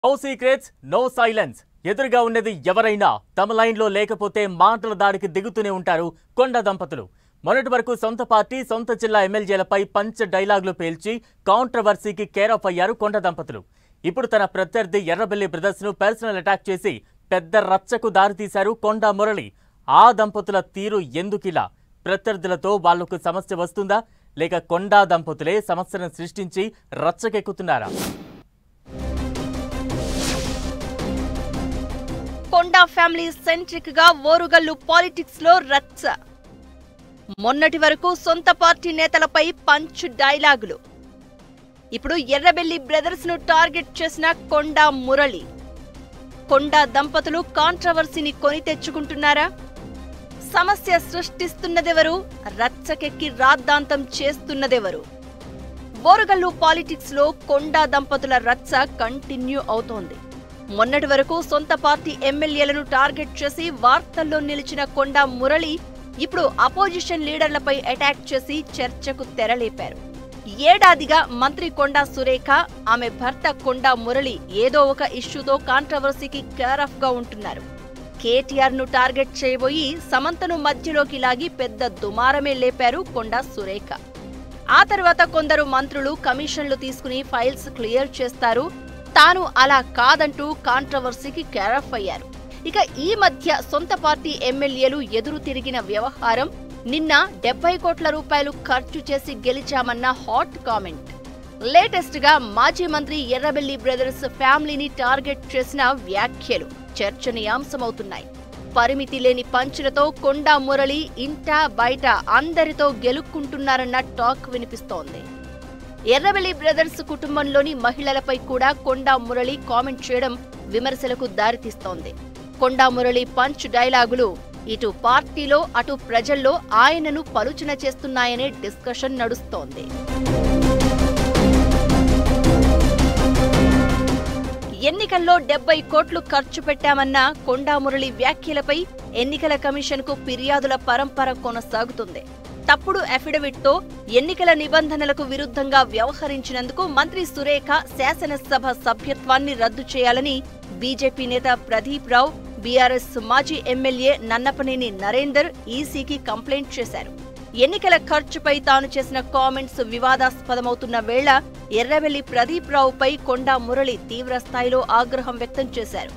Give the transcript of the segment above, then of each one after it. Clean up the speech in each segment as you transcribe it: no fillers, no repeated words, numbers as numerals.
No secrets no silence ఎదురుగా ఉన్నది ఎవరైనా తమ లైన్లో లేకపోతే మాటల దాడికి దిగుతూనే ఉంటారు కొండ దంపతులు. మొన్నటి వరకు సొంత పార్టీ సొంత జిల్లా ఎమ్మెల్యేలపై పంచ్ డైలాగులు పేల్చి కాంట్రవర్సీకి కేర్ ఆఫ్ అయ్యారు కొండ దంపతులు. ఇప్పుడు తన ప్రత్యర్థి ఎర్రబెల్లి బ్రదర్స్ ను పర్సనల్ అటాక్ చేసి పెద్ద రచ్చకు దారితీశారు కొండ మురళి. ఆ దంపతుల తీరు ఎందుకిలా? ప్రత్యర్థులతో వాళ్లకు సమస్య వస్తుందా లేక కొండా దంపతులే సమస్యను సృష్టించి రచ్చకెక్కుతున్నారా? కొండా ఫ్యామిలీ సెంట్రిక్ గా ఓరుగల్లు పాలిటిక్స్ లో రచ్చ. మొన్నటి వరకు సొంత పార్టీ నేతలపై పంచ్ డైలాగులు. ఇప్పుడు ఎర్రబెల్లి బ్రదర్స్ ను టార్గెట్ చేసిన కొండా మురళి. కొండా దంపతులు కాంట్రవర్సీని కొని తెచ్చుకుంటున్నారా? సమస్య సృష్టిస్తున్నదెవరు? రచ్చకెక్కి రాద్ధాంతం చేస్తున్నదెవరు? ఓరుగల్లు పాలిటిక్స్ లో కొండా దంపతుల రచ్చ కంటిన్యూ అవుతోంది. మొన్నటి వరకు సొంత పార్టీ ఎమ్మెల్యేలను టార్గెట్ చేసి వార్తల్లో నిలిచిన కొండా మురళి ఇప్పుడు అపోజిషన్ లీడర్లపై అటాక్ చేసి చర్చకు తెరలేపారు. ఏడాదిగా మంత్రి కొండా సురేఖ, ఆమె భర్త కొండా మురళి ఏదో ఒక ఇష్యూతో కాంట్రవర్సీకి కేర్ ఆఫ్ గా ఉంటున్నారు. కేటీఆర్ ను టార్గెట్ చేయబోయి సమంతను మధ్యలోకి లాగి పెద్ద దుమారమే లేపారు కొండా సురేఖ. ఆ తర్వాత కొందరు మంత్రులు కమిషన్లు తీసుకుని ఫైల్స్ క్లియర్ చేస్తారు. తాను అలా కాదంటూ కాంట్రవర్సీకి కేర్ ఆఫ్ అయ్యారు. ఇక ఈ మధ్య సొంత పార్టీ ఎమ్మెల్యేలు ఎదురు తిరిగిన వ్యవహారం, నిన్న 70 కోట్ల రూపాయలు ఖర్చు చేసి గెలిచామన్న హాట్ కామెంట్. లేటెస్ట్ గా మాజీ మంత్రి ఎర్రబెల్లి బ్రదర్స్ ఫ్యామిలీని టార్గెట్ చేసిన వ్యాఖ్యలు చర్చనీయాంశమవుతున్నాయి. పరిమితి లేని పంచులతో కొండా మురళి ఇంటా బయట అందరితో గెలుక్కుంటున్నారన్న టాక్ వినిపిస్తోంది. ఎర్రబెల్లి బ్రదర్స్ కుటుంబంలోని మహిళలపై కూడా కొండా మురళి కామెంట్ చేయడం విమర్శలకు దారితీస్తోంది. కొండా మురళి పంచ్ డైలాగులు ఇటు పార్టీలో అటు ప్రజల్లో ఆయనను పలుచన చేస్తున్నాయనే డిస్కషన్ నడుస్తోంది. ఎన్నికల్లో 70 కోట్లు ఖర్చు పెట్టామన్న కొండా మురళి వ్యాఖ్యలపై ఎన్నికల కమిషన్కు ఫిర్యాదుల పరంపర కొనసాగుతుంది. తప్పుడు అఫిడవిట్ తో ఎన్నికల నిబంధనలకు విరుద్ధంగా వ్యవహరించినందుకు మంత్రి సురేఖ శాసనసభ సభ్యత్వాన్ని రద్దు చేయాలని బీజేపీ నేత ప్రదీప్ రావు, బీఆర్ఎస్ మాజీ ఎమ్మెల్యే నన్నపనేని నరేందర్ ఈసీకి కంప్లైంట్ చేశారు. ఎన్నికల ఖర్చుపై తాను చేసిన కామెంట్స్ వివాదాస్పదమవుతున్న వేళ ఎర్రబెల్లి ప్రదీప్ రావుపై కొండా మురళి తీవ్రస్థాయిలో ఆగ్రహం వ్యక్తం చేశారు.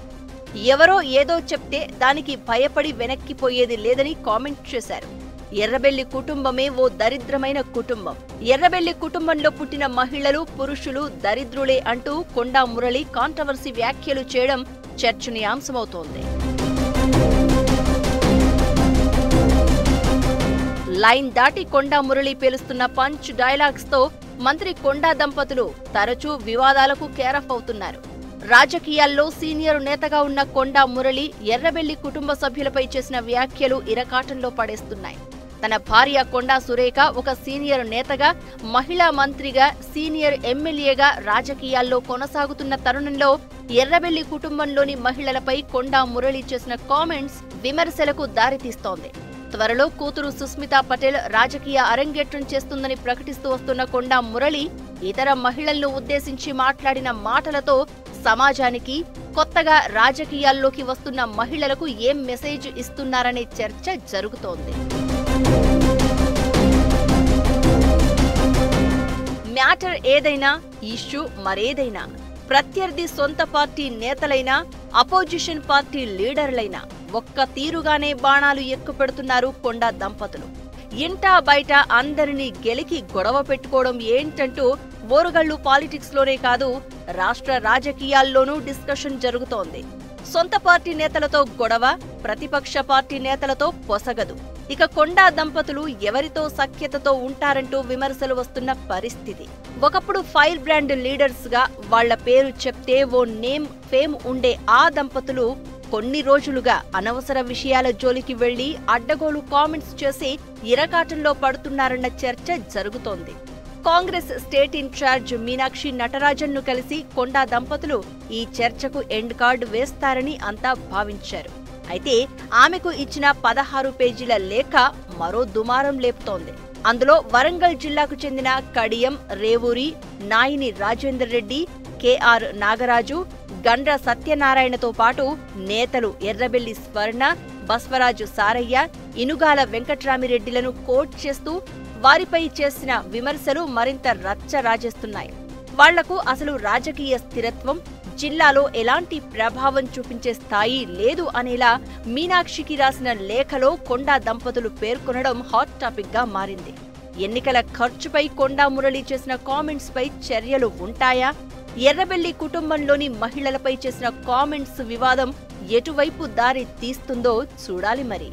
ఎవరో ఏదో చెప్తే దానికి భయపడి వెనక్కిపోయేది లేదని కామెంట్ చేశారు. ఎర్రబెల్లి కుటుంబమే ఓ దరిద్రమైన కుటుంబం. ఎర్రబెల్లి కుటుంబంలో పుట్టిన మహిళలు, పురుషులు దరిద్రులే అంటూ కొండా మురళి కాంట్రవర్సీ వ్యాఖ్యలు చేయడం చర్చనీయాంశమవుతోంది. లైన్ దాటి కొండా మురళి పేలుస్తున్న పంచ్ డైలాగ్స్ తో మంత్రి కొండా దంపతులు తరచూ వివాదాలకు కేరఫ్ అవుతున్నారు. రాజకీయాల్లో సీనియర్ నేతగా ఉన్న కొండా మురళి ఎర్రబెల్లి కుటుంబ సభ్యులపై చేసిన వ్యాఖ్యలు ఇరకాటంలో పడేస్తున్నాయి. తన భార్య కొండా సురేఖ ఒక సీనియర్ నేతగా, మహిళా మంత్రిగా, సీనియర్ ఎమ్మెల్యేగా రాజకీయాల్లో కొనసాగుతున్న తరుణంలో ఎర్రబెల్లి కుటుంబంలోని మహిళలపై కొండా మురళి చేసిన కామెంట్స్ విమర్శలకు దారితీస్తోంది. త్వరలో కూతురు సుస్మితా పటేల్ రాజకీయ అరంగేట్రం చేస్తుందని ప్రకటిస్తూ వస్తున్న కొండా మురళి ఇతర మహిళలను ఉద్దేశించి మాట్లాడిన మాటలతో సమాజానికి, కొత్తగా రాజకీయాల్లోకి వస్తున్న మహిళలకు ఏం మెసేజ్ ఇస్తున్నారనే చర్చ జరుగుతోంది. మ్యాటర్ ఏదైనా, ఇష్యూ మరేదైనా, ప్రత్యర్థి సొంత పార్టీ నేతలైనా, అపోజిషన్ పార్టీ లీడర్లైనా ఒక్క తీరుగానే బాణాలు ఎక్కుపెడుతున్నారు కొండా దంపతులు. ఇంటా బయట అందరినీ గెలికి గొడవ పెట్టుకోవడం ఏంటంటూ ఓరుగల్లు పాలిటిక్స్ లోనే కాదు, రాష్ట్ర రాజకీయాల్లోనూ డిస్కషన్ జరుగుతోంది. సొంత పార్టీ నేతలతో గొడవ, ప్రతిపక్ష పార్టీ నేతలతో పొసగదు. ఇక కొండా దంపతులు ఎవరితో సఖ్యతతో ఉంటారంటూ విమర్శలు వస్తున్న పరిస్థితి. ఒకప్పుడు ఫైర్ బ్రాండ్ లీడర్స్ గా వాళ్ల పేరు చెప్తే ఓ నేమ్, ఫేమ్ ఉండే ఆ దంపతులు కొన్ని రోజులుగా అనవసర విషయాల జోలికి వెళ్లి అడ్డగోలు కామెంట్స్ చేసి ఇరకాటంలో పడుతున్నారన్న చర్చ జరుగుతోంది. కాంగ్రెస్ స్టేట్ ఇన్ఛార్జ్ మీనాక్షి నటరాజన్ ను కలిసి కొండా దంపతులు ఈ చర్చకు ఎండ్ కార్డు వేస్తారని అంతా భావించారు. అయితే ఆమెకు ఇచ్చిన 16 పేజీల లేఖ మరో దుమారం లేపుతోంది. అందులో వరంగల్ జిల్లాకు చెందిన కడియం, రేవూరి, నాయిని రాజేందర్ రెడ్డి, కేఆర్ నాగరాజు, గండ్ర సత్యనారాయణతో పాటు నేతలు ఎర్రబెల్లి స్వర్ణ, బస్వరాజు సారయ్య, ఇనుగాల వెంకట్రామిరెడ్డిలను కోట్ చేస్తూ వారిపై చేసిన విమర్శలు మరింత రచ్చ రాజేస్తున్నాయి. వాళ్లకు అసలు రాజకీయ స్థిరత్వం, జిల్లాలో ఎలాంటి ప్రభావం చూపించే స్థాయి లేదు అనేలా మీనాక్షికి రాసిన లేఖలో కొండా దంపతులు పేర్కొనడం హాట్ టాపిక్ గా మారింది. ఎన్నికల ఖర్చుపై కొండా మురళి చేసిన కామెంట్స్ పై చర్యలు ఉంటాయా? ఎర్రబెల్లి కుటుంబంలోని మహిళలపై చేసిన కామెంట్స్ వివాదం ఎటువైపు దారి తీస్తుందో చూడాలి మరి.